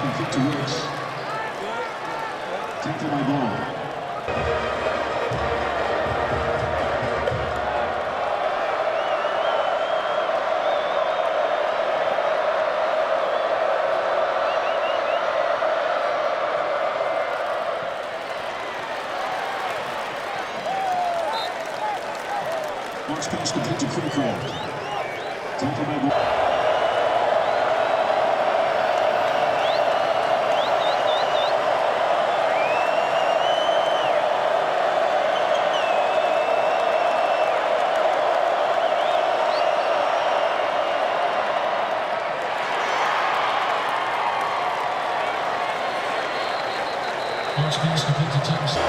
complete to Rich. Tackle by Ball. Launch pass complete to Craycraft. Tackle by Ball. Launch pass complete to Thompson.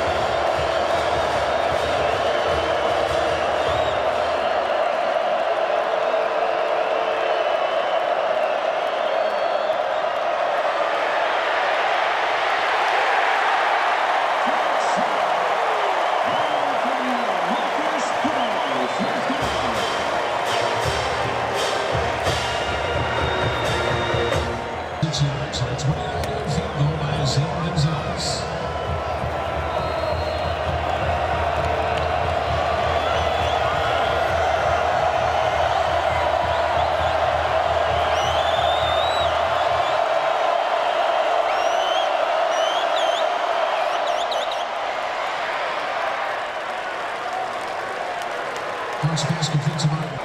So it's 20-yard field goal by Zane Gonzalez. Launch pass complete to Martin.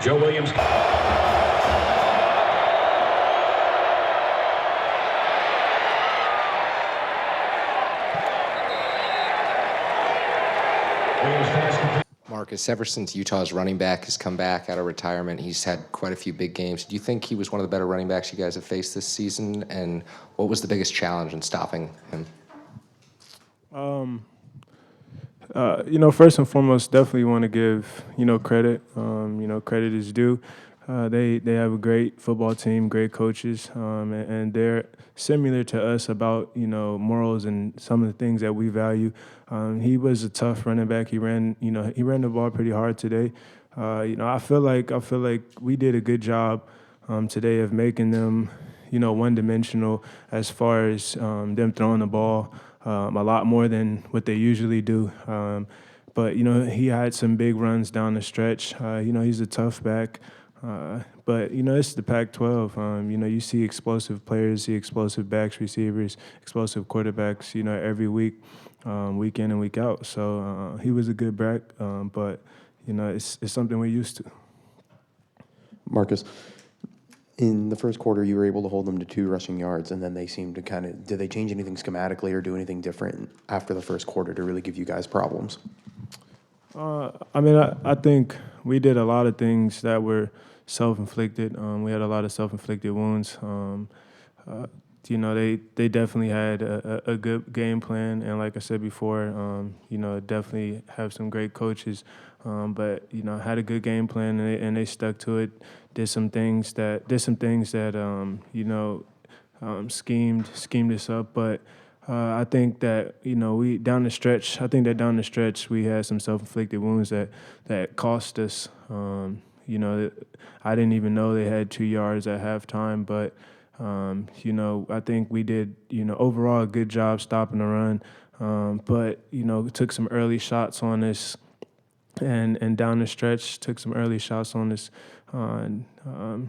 Joe Williams. Marcus, ever since Utah's running back has come back out of retirement, he's had quite a few big games. Do you think he was one of the better running backs you guys have faced this season? And what was the biggest challenge in stopping him? First and foremost, definitely want to give, credit. Credit is due. They have a great football team, great coaches, and they're similar to us about, morals and some of the things that we value. He was a tough running back. He ran the ball pretty hard today. I feel like we did a good job today of making them, one-dimensional as far as them throwing the ball. A lot more than what they usually do. But he had some big runs down the stretch. He's a tough back. But it's the Pac-12. You see explosive players, see explosive backs, receivers, explosive quarterbacks, every week, week in and week out. So he was a good back, but, it's something we're used to. Marcus, in the first quarter, you were able to hold them to 2 rushing yards, and then they seemed to did they change anything schematically or do anything different after the first quarter to really give you guys problems? I think we did a lot of things that were self-inflicted. We had a lot of self-inflicted wounds. They definitely had a good game plan, and like I said before, definitely have some great coaches. But had a good game plan, and they stuck to it. Did some things that schemed us up. But I think that we down the stretch. I think that down the stretch we had some self-inflicted wounds that cost us. I didn't even know they had 2 yards at halftime, but I think we did overall a good job stopping the run. But took some early shots on us. And down the stretch, took some early shots on us on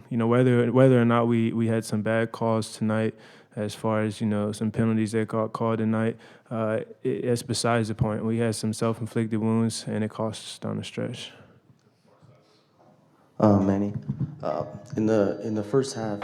whether or not we had some bad calls tonight, as far as some penalties that got called tonight. It's besides the point. We had some self-inflicted wounds, and it cost us down the stretch. Manny, in the first half.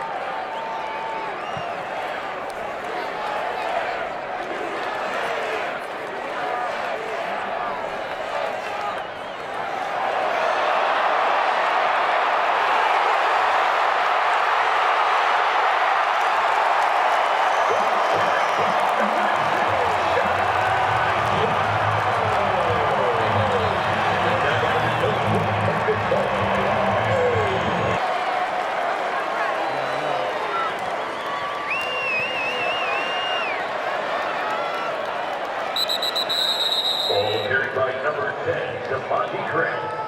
Ball carried by number 10, Devontae Grant.